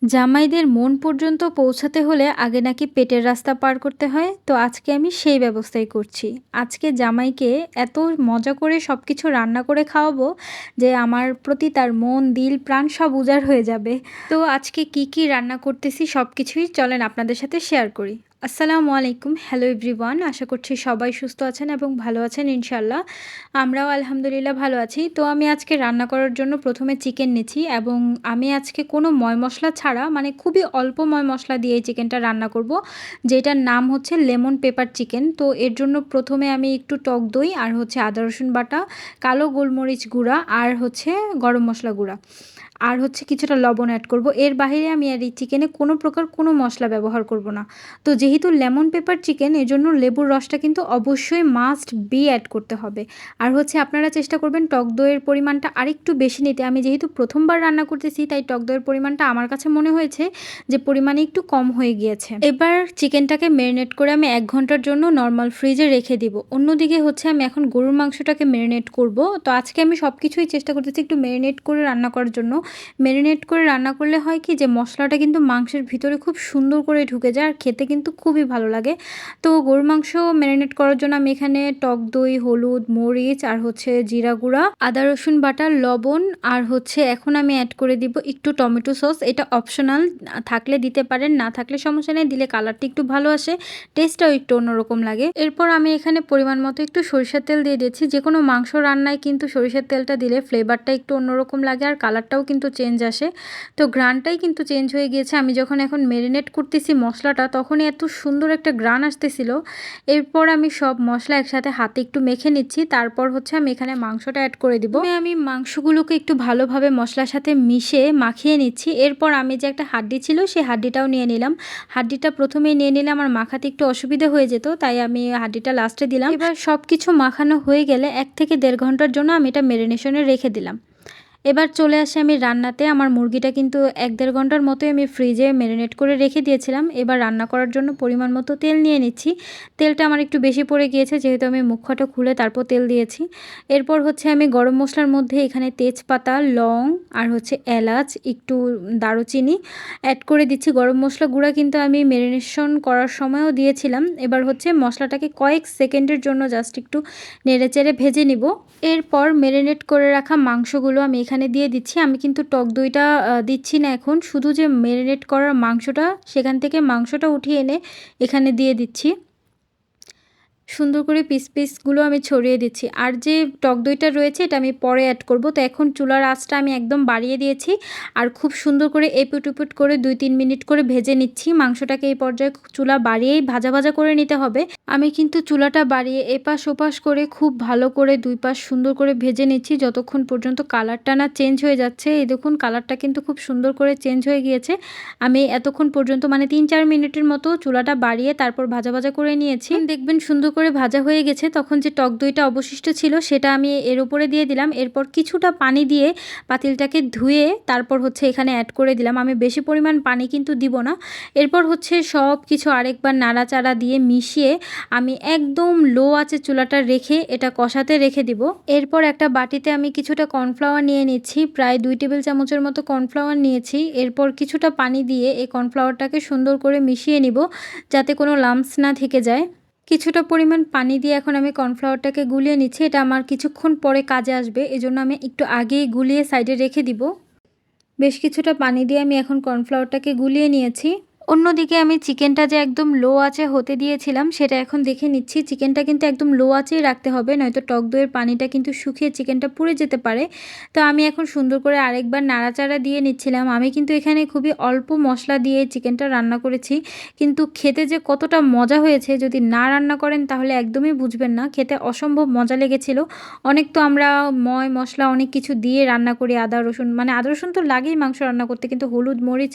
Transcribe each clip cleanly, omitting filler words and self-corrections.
জামাইদের মন পর্যন্ত পৌঁছাতে হলে আগে নাকি পেটের রাস্তা পার করতে হয়। তো আজকে আমি সেই ব্যবস্থাই করছি। আজকে জামাইকে এত মজা করে সবকিছু রান্না করে খাওয়াবো যে আমার প্রতি তার মন, দিল, প্রাণ সব উজাড় হয়ে যাবে। তো আজকে কি রান্না করতেছি সবকিছুই চলেন আপনাদের সাথে শেয়ার করি। আসসালামু আলাইকুম। Hello everyone. আশা করছি সবাই সুস্থ আছেন এবং ভালো আছেন ইনশাআল্লাহ। আমরাও আলহামদুলিল্লাহ ভালো আছি। তো আমি আজকে রান্না করার জন্য প্রথমে চিকেন নিচ্ছি এবং আমি আজকে কোনো ময় মশলা ছাড়া মানে খুবই অল্প ময় মশলা দিয়ে এই চিকেনটা রান্না করব, যেটার নাম হচ্ছে লেমন পেপার চিকেন। তো এর জন্য প্রথমে আমি একটু টক দই আর হচ্ছে আদা রসুন বাটা, কালো গোলমরিচ গুঁড়া আর হচ্ছে গরম মশলা গুঁড়া আর হচ্ছে কিছুটা লবণ অ্যাড করব। এর বাইরে আমি আর এই চিকেনে কোনো প্রকার কোনো মশলা ব্যবহার করব না। তো যেহেতু লেমন পেপার চিকেন, এজন্য লেবুর রসটা কিন্তু অবশ্যই মাস্ট বি অ্যাড করতে হবে। আর হচ্ছে আপনারা চেষ্টা করবেন টক দইয়ের পরিমাণটা আরেকটু বেশি নিতে। আমি যেহেতু প্রথমবার রান্না করতেছি তাই টক দইয়ের পরিমাণটা আমার কাছে মনে হয়েছে যে পরিমাণে একটু কম হয়ে গিয়েছে। এবার চিকেনটাকে ম্যারিনেট করে আমি 1 ঘন্টার জন্য নর্মাল ফ্রিজে রেখে দিব। অন্যদিকে হচ্ছে আমি এখন গরুর মাংসটাকে ম্যারিনেট করব। তো আজকে আমি সব কিছুই চেষ্টা করতেছি একটু ম্যারিনেট করে রান্না করার জন্য। ম্যারিনেট করে রান্না করলে হয় কি যে মশলাটা কিন্তু মাংসের ভিতরে খুব সুন্দর করে ঢুকে যায় আর খেতে কিন্তু খুবই ভালো লাগে। তো গরুর মাংস ম্যারিনেট করার জন্য আমি এখানে টক দই, হলুদ, মরিচ আর হচ্ছে জিরা গুঁড়া, আদা রসুন বাটা, লবণ আর হচ্ছে এখন আমি অ্যাড করে দিব একটু টমেটো সস। এটা অপশনাল, থাকলে দিতে পারেন, না থাকলে সমস্যা নেই, দিলে কালারটা একটু ভালো আসে, টেস্টটাও একটু অন্যরকম লাগে। এরপর আমি এখানে পরিমাণ মতো একটু সরিষার তেল দিয়ে দিয়েছি। যে কোনো মাংস রান্নায় কিন্তু সরিষার তেলটা দিলে ফ্লেভারটা একটু অন্যরকম লাগে আর কালারটাও কিন্তু চেঞ্জ আসে। তো ঘ্রাণটাই কিন্তু চেঞ্জ হয়ে গিয়েছে। আমি যখন এখন ম্যারিনেট করতেছি মশলাটা তখনই এত সুন্দর একটা ঘ্রাণ আসতেছিল। এরপর আমি সব মশলা একসাথে হাতে একটু মেখে নিচ্ছি। তারপর হচ্ছে আমি এখানে মাংসটা অ্যাড করে দিব। আমি মাংসগুলোকে একটু ভালোভাবে মশলার সাথে মিশিয়ে মাখিয়ে নিচ্ছি। এরপর আমি যে একটা হাড্ডি ছিল সেই হাড্ডিটাও নিয়ে নিলাম। হাড্ডিটা প্রথমেই নিয়ে নিলে আমার মাখাতে একটু অসুবিধা হয়ে যেত, তাই আমি হাড্ডিটা লাস্টে দিলাম। এবার সব কিছু মাখানো হয়ে গেলে 1 থেকে 1.5 ঘন্টার জন্য আমি এটা ম্যারিনেশনে রেখে দিলাম। এবার চলে আসি আমি রান্নাতে। আমার মুরগিটা কিন্তু 1-1.5 ঘন্টার মতোই আমি ফ্রিজে ম্যারিনেট করে রেখে দিয়েছিলাম। এবার রান্না করার জন্য পরিমাণ মতো তেল নিয়ে নিচ্ছি। তেলটা আমার একটু বেশি পড়ে গিয়েছে যেহেতু আমি মুখটা খুলে তারপর তেল দিয়েছি। এরপর হচ্ছে আমি গরম মশলার মধ্যে এখানে তেজপাতা, লং আর হচ্ছে এলাচ, একটু দারুচিনি অ্যাড করে দিচ্ছি। গরম মশলা গুঁড়া কিন্তু আমি ম্যারিনেশন করার সময়ও দিয়েছিলাম। এবার হচ্ছে মশলাটাকে কয়েক সেকেন্ডের জন্য জাস্ট একটু নেড়েচেড়ে ভেজে নিব। এরপর ম্যারিনেট করে রাখা মাংসগুলো আমি এখানে দিয়ে দিচ্ছি। আমি কিন্তু টক দইটা দিচ্ছি না এখন, শুধু যে ম্যারিনেট করার মাংসটা সেখান থেকে মাংসটা উঠিয়ে এনে এখানে দিয়ে দিচ্ছি। সুন্দর করে পিসগুলো আমি ছড়িয়ে দিচ্ছি। আর যে টক দইটা রয়েছে এটা আমি পরে অ্যাড করব। তো এখন চুলার আঁচটা আমি একদম বাড়িয়ে দিয়েছি আর খুব সুন্দর করে এপুট করে 2-3 মিনিট করে ভেজে নিচ্ছি। মাংসটাকে এই পর্যায়ে চুলা বাড়িয়েই ভাজা করে নিতে হবে। আমি কিন্তু চুলাটা বাড়িয়ে এপাশ ওপাশ করে খুব ভালো করে 2 পাশ সুন্দর করে ভেজে নিচ্ছি যতক্ষণ পর্যন্ত কালারটা না চেঞ্জ হয়ে যাচ্ছে। এই দেখুন কালারটা কিন্তু খুব সুন্দর করে চেঞ্জ হয়ে গিয়েছে। আমি এতক্ষণ পর্যন্ত মানে 3-4 মিনিটের মতো চুলাটা বাড়িয়ে তারপর ভাজা করে নিয়েছি। দেখবেন সুন্দর করে ভাজা হয়ে গেছে। তখন যে টক দইটা অবশিষ্ট ছিল সেটা আমি এর উপরে দিয়ে দিলাম। এরপর কিছুটা পানি দিয়ে পাতিলটাকে ধুয়ে তারপর হচ্ছে এখানে অ্যাড করে দিলাম। আমি বেশি পরিমাণ পানি কিন্তু দিব না। এরপর হচ্ছে সব কিছু আরেকবার নাড়াচাড়া দিয়ে মিশিয়ে আমি একদম লো আঁচে চুলাটা রেখে এটা কষাতে রেখে দিব। এরপর একটা বাটিতে আমি কিছুটা কর্নফ্লাওয়ার নিয়ে নিচ্ছি, প্রায় 2 টেবিল চামচের মতো কর্নফ্লাওয়ার নিয়েছি। এরপর কিছুটা পানি দিয়ে এই কর্নফ্লাওয়ারটাকে সুন্দর করে মিশিয়ে নিব যাতে কোনো লাম্পস না থেকে যায়। কিছুটা পরিমাণ পানি দিয়ে এখন আমি কর্নফ্লাওয়ারটাকে গুলিয়ে নিচ্ছি। এটা আমার কিছুক্ষণ পরে কাজে আসবে, এজন্য আমি একটু আগেই গুলিয়ে সাইডে রেখে দিব। বেশ কিছুটা পানি দিয়ে আমি এখন কর্নফ্লাওয়ারটাকে গুলিয়ে নিয়েছি। অন্যদিকে আমি চিকেনটা যে একদম লো আঁচে হতে দিয়েছিলাম সেটা এখন দেখে নিচ্ছি। চিকেনটা কিন্তু একদম লো আঁচেই রাখতে হবে, নয়তো টক দইয়ের পানিটা কিন্তু শুকিয়ে চিকেনটা পুড়ে যেতে পারে। তো আমি এখন সুন্দর করে আরেকবার নাড়াচাড়া দিয়ে নিচ্ছিলাম। আমি কিন্তু এখানে খুবই অল্প মশলা দিয়ে চিকেনটা রান্না করেছি, কিন্তু খেতে যে কতটা মজা হয়েছে যদি না রান্না করেন তাহলে একদমই বুঝবেন না। খেতে অসম্ভব মজা লেগেছিল। অনেক তো আমরা ময় মশলা অনেক কিছু দিয়ে রান্না করি, আদা রসুন, মানে আদা রসুন তো লাগেই মাংস রান্না করতে, কিন্তু হলুদ, মরিচ,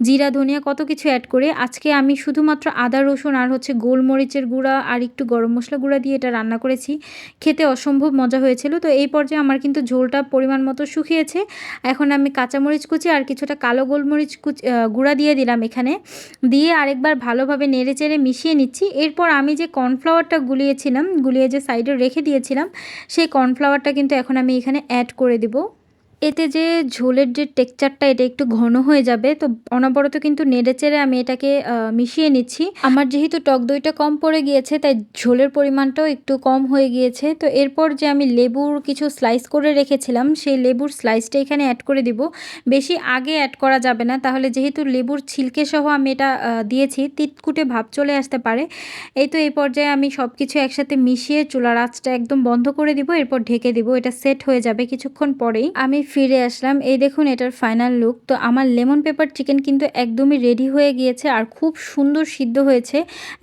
জিরা, ধনিয়া কত কিছু অ্যাড করে। আজকে আমি শুধুমাত্র আদা রসুন আর হচ্ছে গোলমরিচের গুঁড়া আর একটু গরম মশলা গুঁড়া দিয়ে এটা রান্না করেছি। খেতে অসম্ভব মজা হয়েছিল। তো এই পর্যায়ে আমার কিন্তু ঝোলটা পরিমাণ মতো শুকিয়েছে। এখন আমি কাঁচামরিচ কুচি আর কিছুটা কালো গোলমরিচ গুঁড়া দিয়ে দিলাম এখানে, দিয়ে আরেকবার ভালোভাবে নেড়েচেড়ে মিশিয়ে নিচ্ছি। এরপর আমি যে কর্নফ্লাওয়ারটা গুলিয়ে যে সাইডে রেখে দিয়েছিলাম সেই কর্নফ্লাওয়ারটা কিন্তু এখন আমি এখানে অ্যাড করে দেব। এতে যে ঝোলের যে টেক্সচারটা এটা একটু ঘন হয়ে যাবে। তো অনবরত কিন্তু নেড়েচেড়ে আমি এটাকে মিশিয়ে নিচ্ছি। আমার যেহেতু টক দইটা কম পড়ে গিয়েছে তাই ঝোলের পরিমাণটাও একটু কম হয়ে গিয়েছে। তো এরপর যে আমি লেবুর কিছু স্লাইস করে রেখেছিলাম সেই লেবুর স্লাইসটা এখানে অ্যাড করে দিব। বেশি আগে অ্যাড করা যাবে না, তাহলে যেহেতু লেবুর ছিলকে সহ আমি এটা দিয়েছি তিতকুটে ভাব চলে আসতে পারে। এই তো এই পর্যায়ে আমি সব কিছু একসাথে মিশিয়ে চুলার আঁচটা একদম বন্ধ করে দিব, এরপর ঢেকে দিব। এটা সেট হয়ে যাবে কিছুক্ষণ পরেই। আমি ফিরে আসলাম, এই দেখুন এটার ফাইনাল লুক। তো আমার লেমন পেপার চিকেন কিন্তু একদমই রেডি হয়ে গিয়েছে আর খুব সুন্দর সিদ্ধ হয়েছে,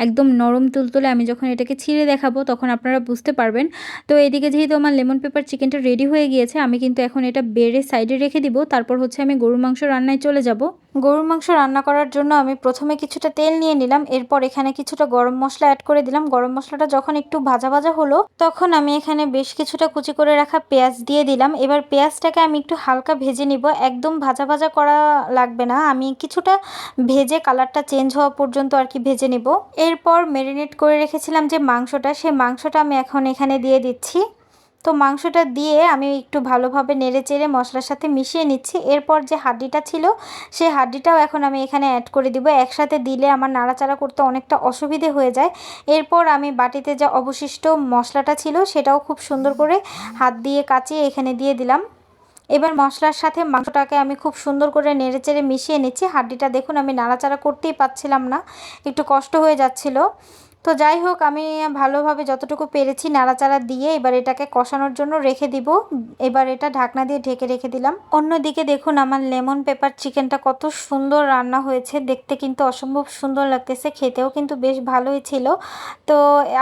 একদম নরম তুলতুলে। আমি যখন এটাকে ছিঁড়ে দেখাবো তখন আপনারা বুঝতে পারবেন। তো এদিকে যেহেতু আমার লেমন পেপার চিকেনটা রেডি হয়ে গিয়েছে, আমি কিন্তু এখন এটা বেড়ে সাইডে রেখে দিব। তারপর হচ্ছে আমি গরুর মাংস রান্নায় চলে যাব। গরুর মাংস রান্না করার জন্য আমি প্রথমে কিছুটা তেল নিয়ে নিলাম, এরপর এখানে কিছুটা গরম মশলা অ্যাড করে দিলাম। গরম মশলাটা যখন একটু ভাজা ভাজা হলো তখন আমি এখানে বেশ কিছুটা কুচি করে রাখা পেঁয়াজ দিয়ে দিলাম। এবার পেঁয়াজটাকে আমি একটু হালকা ভেজে নিব, একদম ভাজা ভাজা করা লাগবে না, আমি কিছুটা ভেজে কালারটা চেঞ্জ হওয়া পর্যন্ত আর কি ভেজে নিব। এরপর ম্যারিনেট করে রেখেছিলাম যে মাংসটা, সেই মাংসটা আমি এখন এখানে দিয়ে দিচ্ছি। তো মাংসটা দিয়ে আমি একটু ভালোভাবে নেড়েচেড়ে মশলার সাথে মিশিয়ে নিচ্ছি। এরপর যে হাড্ডিটা ছিল সেই হাড্ডিটাও এখন আমি এখানে অ্যাড করে দিব। একসাথে দিলে আমার নাড়াচাড়া করতে অনেকটা অসুবিধে হয়ে যায়। এরপর আমি বাটিতে যা অবশিষ্ট মশলাটা ছিল সেটাও খুব সুন্দর করে হাত দিয়ে কাচিয়ে এখানে দিয়ে দিলাম। এবার মশলার সাথে মাংসটাকে আমি খুব সুন্দর করে নেড়েচেড়ে মিশিয়ে নিচ্ছি। হাড্ডিটা দেখুন আমি নাড়াচাড়া করতেই পারছিলাম না, একটু কষ্ট হয়ে যাচ্ছিল। তো যাই হোক, আমি ভালোভাবে যতটুকু পেরেছি নাড়াচাড়া দিয়ে এবার এটাকে কষানোর জন্য রেখে দিব। এবার এটা ঢাকনা দিয়ে ঢেকে রেখে দিলাম। অন্যদিকে দেখুন আমার লেমন পেপার চিকেনটা কত সুন্দর রান্না হয়েছে, দেখতে কিন্তু অসম্ভব সুন্দর লাগতেছে, খেতেও কিন্তু বেশ ভালোই ছিল। তো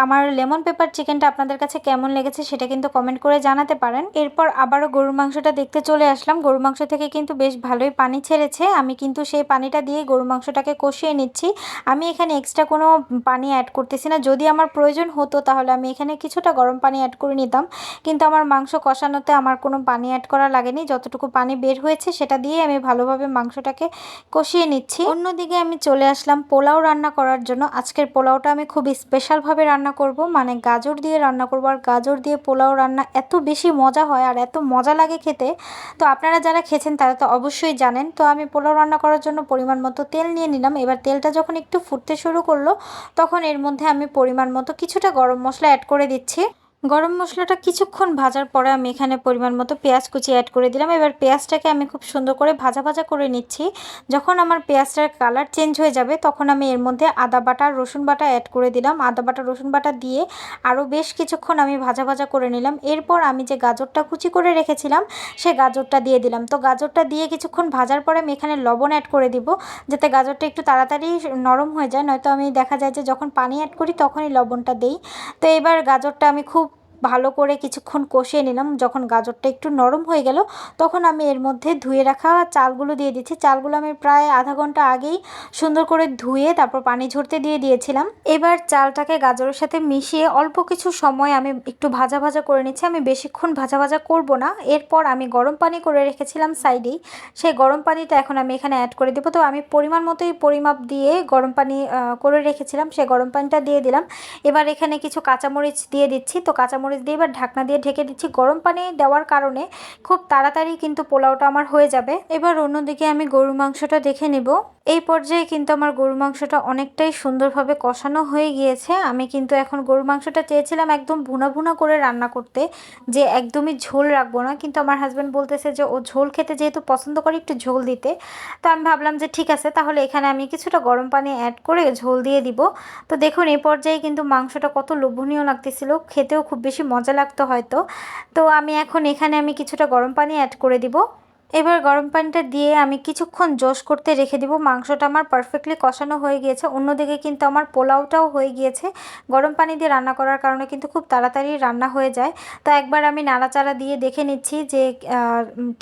আমার লেমন পেপার চিকেনটা আপনাদের কাছে কেমন লেগেছে সেটা কিন্তু কমেন্ট করে জানাতে পারেন। এরপর আবারও গরুর মাংসটা দেখতে চলে আসলাম। গরুর মাংস থেকে কিন্তু বেশ ভালোই পানি ছেড়েছে, আমি কিন্তু সেই পানিটা দিয়ে গরুর মাংসটাকে কষিয়ে নিচ্ছি। আমি এখানে এক্সট্রা কোনো পানি অ্যাড করতেছি না, যদি আমার প্রয়োজন হতো তাহলে আমি এখানে কিছুটা গরম পানি অ্যাড করে নিতাম, কিন্তু আমার মাংস কষানোতে আমার কোনো পানি অ্যাড করা লাগেনি। যতটুকু পানি বের হয়েছে সেটা দিয়ে আমি ভালোভাবে মাংসটাকে কষিয়ে নিচ্ছি। অন্যদিকে আমি চলে আসলাম পোলাও রান্না করার জন্য। আজকের পোলাওটা আমি খুব স্পেশালভাবে রান্না করব, মানে গাজর দিয়ে রান্না করব। আর গাজর দিয়ে পোলাও রান্না এত বেশি মজা হয় আর এত মজা লাগে খেতে, তো আপনারা যারা খেয়েছেন তারা তো অবশ্যই জানেন। তো আমি পোলাও রান্না করার জন্য পরিমাণ মতো তেল নিয়ে নিলাম। এবার তেলটা যখন একটু ফুটতে শুরু করলো তখন এর মধ্যে আমি পরিমাণ মতো কিছুটা গরম মশলা অ্যাড করে দিচ্ছি। গরম মশলাটা কিছুক্ষণ ভাজার পরে আমি এখানে পরিমাণ মতো পেঁয়াজ কুচি অ্যাড করে দিলাম। এবার পেঁয়াজটাকে আমি খুব সুন্দর করে ভাজা ভাজা করে নিচ্ছি। যখন আমার পেঁয়াজটার কালার চেঞ্জ হয়ে যাবে তখন আমি এর মধ্যে আদা বাটা রসুন বাটা অ্যাড করে দিলাম। আদা বাটা রসুন বাটা দিয়ে আরও বেশ কিছুক্ষণ আমি ভাজা ভাজা করে নিলাম। এরপর আমি যে গাজরটা কুচি করে রেখেছিলাম সে গাজরটা দিয়ে দিলাম। তো গাজরটা দিয়ে কিছুক্ষণ ভাজার পরে আমি এখানে লবণ অ্যাড করে দিব, যাতে গাজরটা একটু তাড়াতাড়ি নরম হয়ে যায়, নয়তো আমি দেখা যায় যে যখন পানি অ্যাড করি তখনই লবণটা দেই। তো এবার গাজরটা আমি খুব ভালো করে কিছুক্ষণ কষিয়ে নিলাম। যখন গাজরটা একটু নরম হয়ে গেল তখন আমি এর মধ্যে ধুয়ে রাখা চালগুলো দিয়ে দিচ্ছি। চালগুলো আমি প্রায় আধা ঘন্টা আগেই সুন্দর করে ধুয়ে তারপর পানি ঝরতে দিয়ে দিয়েছিলাম। এবার চালটাকে গাজরের সাথে মিশিয়ে অল্প কিছু সময় আমি একটু ভাজা ভাজা করে নিচ্ছি, আমি বেশিক্ষণ ভাজা ভাজা করব না। এরপর আমি গরম পানি করে রেখেছিলাম সাইডেই, সেই গরম পানিটা এখন আমি এখানে অ্যাড করে দেবো। তো আমি পরিমাণ মতোই পরিমাপ দিয়ে গরম পানি করে রেখেছিলাম, সেই গরম পানিটা দিয়ে দিলাম। এবার এখানে কিছু কাঁচামরিচ দিয়ে দিচ্ছি। তো কাঁচামরিচ দিয়ে এবার ঢাকনা দিয়ে ঢেকে দিচ্ছি। গরম পানি দেওয়ার কারণে খুব তাড়াতাড়ি কিন্তু পোলাওটা আমার হয়ে যাবে। এবার অন্যদিকে আমি গরুর মাংসটা দেখে নেব। এই পর্যায়ে কিন্তু আমার গরুর মাংসটা অনেকটাই সুন্দরভাবে কষানো হয়ে গিয়েছে। আমি কিন্তু এখন গরুর মাংসটা চেয়েছিলাম একদম ভুনা ভুনা করে রান্না করতে, যে একদমই ঝোল রাখবো না, কিন্তু আমার হাজব্যান্ড বলতেছে যে ও ঝোল খেতে যেহেতু পছন্দ করে একটু ঝোল দিতে। তো আমি ভাবলাম যে ঠিক আছে, তাহলে এখানে আমি কিছুটা গরম পানি অ্যাড করে ঝোল দিয়ে দিব। তো দেখুন এই পর্যায়ে কিন্তু মাংসটা কত লোভনীয় লাগতেছিল, খেতেও খুব বেশি মজা লাগতো হয়তো। তো আমি এখন এখানে আমি কিছুটা গরম পানি অ্যাড করে দিব। এবার গরম পানিটা দিয়ে আমি কিছুক্ষণ জোশ করতে রেখে দিব। মাংসটা আমার পারফেক্টলি কষানো হয়ে গিয়েছে। অন্যদিকে কিন্তু আমার পোলাওটাও হয়ে গিয়েছে। গরম পানি দিয়ে রান্না করার কারণে কিন্তু খুব তাড়াতাড়ি রান্না হয়ে যায়। তো একবার আমি নাড়াচাড়া দিয়ে দেখে নিচ্ছি যে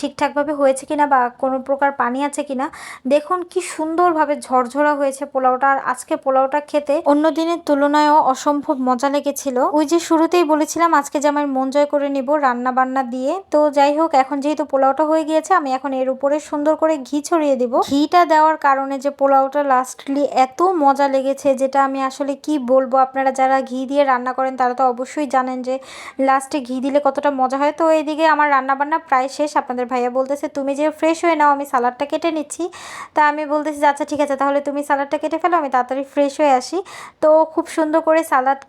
ঠিকঠাকভাবে হয়েছে কিনা বা কোনো প্রকার পানি আছে কিনা। দেখুন কি সুন্দরভাবে ঝরঝরা হয়েছে পোলাওটা। আর আজকে পোলাওটা খেতে অন্য দিনের তুলনায়ও অসম্ভব মজা লেগেছিল। ওই যে শুরুতেই বলেছিলাম আজকে যে আমার মন জয় করে নিব রান্না বান্না দিয়ে। তো যাই হোক, এখন যেহেতু পোলাওটা হয়ে গিয়েছে আমি এখন এর উপরে সুন্দর করে ঘি ছড়িয়ে দিব। ঘিটা দেওয়ার কারণে যে পোলাওটা লাস্টলি এত মজা লেগেছে, যেটা আমি আসলে কি বলবো। আপনারা যারা ঘি দিয়ে রান্না করেন তারা তো অবশ্যই জানেন যে লাস্টে ঘি দিলে কতটা মজা হয়। তো এইদিকে আমার রান্নাবান্না প্রায় শেষ। আপনাদের ভাইয়া বলতেছে তুমি যে ফ্রেশ হয়ে নাও, আমি সালাডটা কেটে নিচ্ছি। তা আমি বলতেছি আচ্ছা ঠিক আছে, তাহলে তুমি সালাডটা কেটে ফেলো, আমি তাড়াতাড়ি ফ্রেশ হয়ে আসি। তো খুব সুন্দর করে সালাড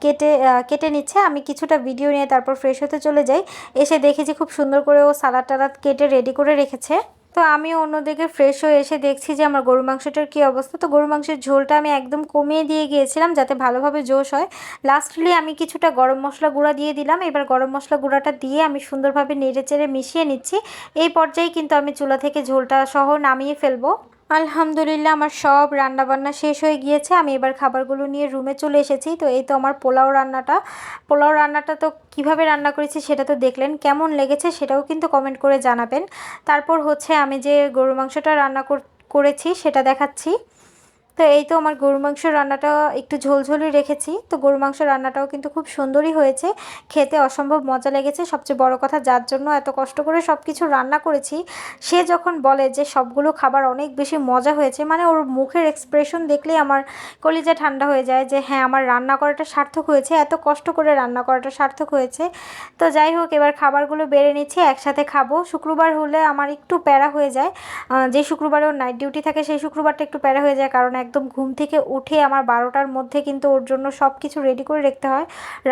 কেটে নিচ্ছে। আমি কিছুটা ভিডিও নিয়ে তারপর ফ্রেশ হতে চলে যাই। এসে দেখি যে খুব সুন্দর করে ও সালাড টালাড কেটে রেডি করে রেখেছে। তো আমি অন্যদিকে ফ্রেশ হয়ে এসে দেখছি যে আমার গরু মাংসটার কী অবস্থা। তো গরু মাংসের ঝোলটা আমি একদম কমিয়ে দিয়ে গিয়েছিলাম যাতে ভালোভাবে জোশ হয়। লাস্টলি আমি কিছুটা গরম মশলা গুঁড়া দিয়ে দিলাম। এবার গরম মশলা গুঁড়াটা দিয়ে আমি সুন্দরভাবে নেড়েচেড়ে মিশিয়ে নিচ্ছি। এই পর্যায়ে কিন্তু আমি চুলা থেকে ঝোলটা সহ নামিয়ে ফেলবো। আলহামদুলিল্লাহ আমার সব রান্নাবান্না শেষ হয়ে গিয়েছে। আমি এবার খাবারগুলো নিয়ে রুমে চলে এসেছি। তো এই তো আমার পোলাও রান্নাটা তো কিভাবে রান্না করেছি সেটা তো দেখলেন। কেমন লেগেছে সেটাও কিন্তু কমেন্ট করে জানাবেন। তারপর হচ্ছে আমি যে গরু মাংসটা রান্না করেছি সেটা দেখাচ্ছি। তো এই তো আমার গরু মাংস রান্নাটা একটু ঝোলঝোলই রেখেছি। তো গরু মাংস রান্নাটাও কিন্তু খুব সুন্দরই হয়েছে, খেতে অসম্ভব মজা লেগেছে। সবচেয়ে বড় কথা, যার জন্য এত কষ্ট করে সব কিছু রান্না করেছি সে যখন বলে যে সবগুলো খাবার অনেক বেশি মজা হয়েছে, মানে ওর মুখের এক্সপ্রেশন দেখলেই আমার কলিজা ঠান্ডা হয়ে যায় যে হ্যাঁ আমার রান্না করাটা সার্থক হয়েছে, এত কষ্ট করে রান্না করাটা সার্থক হয়েছে। তো যাই হোক, এবার খাবারগুলো বেড়ে নিচ্ছি, একসাথে খাবো। শুক্রবার হলে আমার একটু প্যারা হয়ে যায়, যে শুক্রবারে ওর নাইট ডিউটি থাকে সেই শুক্রবারটা একটু প্যারা হয়ে যায়, কারণ একদম ঘুম থেকে উঠে আমার 12টার মধ্যে কিন্তু ওর জন্য সব কিছু রেডি করে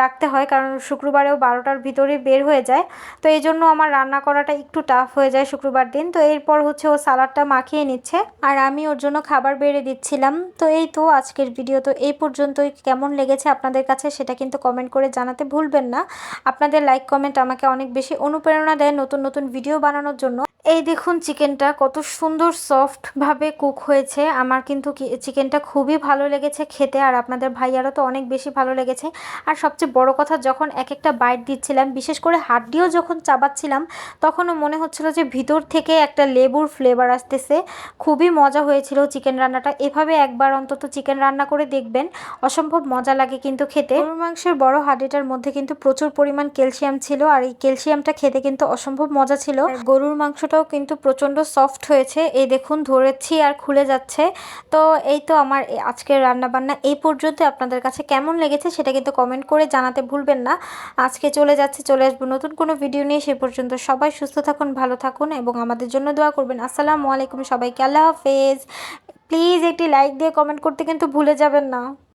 রাখতে হয়, কারণ শুক্রবারেও 12টার ভিতরে বের হয়ে যায়। তো এই জন্য আমার রান্না করাটা একটু টাফ হয়ে যায় শুক্রবার দিন। তো এরপর হচ্ছে ও সালাডটা মাখিয়ে নিচ্ছে আর আমি ওর জন্য খাবার বেড়ে দিচ্ছিলাম। তো এই তো আজকের ভিডিও তো এই পর্যন্তই। কেমন লেগেছে আপনাদের কাছে সেটা কিন্তু কমেন্ট করে জানাতে ভুলবেন না। আপনাদের লাইক কমেন্ট আমাকে অনেক বেশি অনুপ্রেরণা দেয় নতুন নতুন ভিডিও বানানোর জন্য। এই দেখুন চিকেনটা কত সুন্দর সফটভাবে কুক হয়েছে। আমার কিন্তু চিকেনটা খুবই ভালো লেগেছে খেতে, আর আপনাদের ভাইয়ারও তো অনেক বেশি ভালো লেগেছে। আর সবচেয়ে বড় কথা, যখন এক একটা বাইট দিচ্ছিলাম, বিশেষ করে হাড্ডিও যখন চাবাচ্ছিলাম, তখনও মনে হচ্ছিল যে ভিতর থেকে একটা লেবুর ফ্লেভার আসতেছে। খুবই মজা হয়েছিল চিকেন রান্নাটা। এভাবে একবার অন্তত চিকেন রান্না করে দেখবেন, অসম্ভব মজা লাগে কিন্তু খেতে। গরুর মাংসের বড় হাড্ডিটার মধ্যে কিন্তু প্রচুর পরিমাণ ক্যালসিয়াম ছিল, আর এই ক্যালসিয়ামটা খেতে কিন্তু অসম্ভব মজা ছিল। গরুর মাংসটাও কিন্তু প্রচণ্ড সফট হয়েছে, এই দেখুন ধরেছি আর খুলে যাচ্ছে। তো এই তো আমার আজকের রান্নাবান্না এই পর্যন্ত। আপনাদের কাছে কেমন লেগেছে সেটা কিন্তু কমেন্ট করে জানাতে ভুলবেন না। আজকে চলে আসবো নতুন কোনো ভিডিও নিয়ে। সে পর্যন্ত সবাই সুস্থ থাকুন, ভালো থাকুন এবং আমাদের জন্য দোয়া করবেন। আসসালামু আলাইকুম সবাইকে, আল্লাহ হাফেজ। প্লিজ একটি লাইক দিয়ে কমেন্ট করতে কিন্তু ভুলে যাবেন না।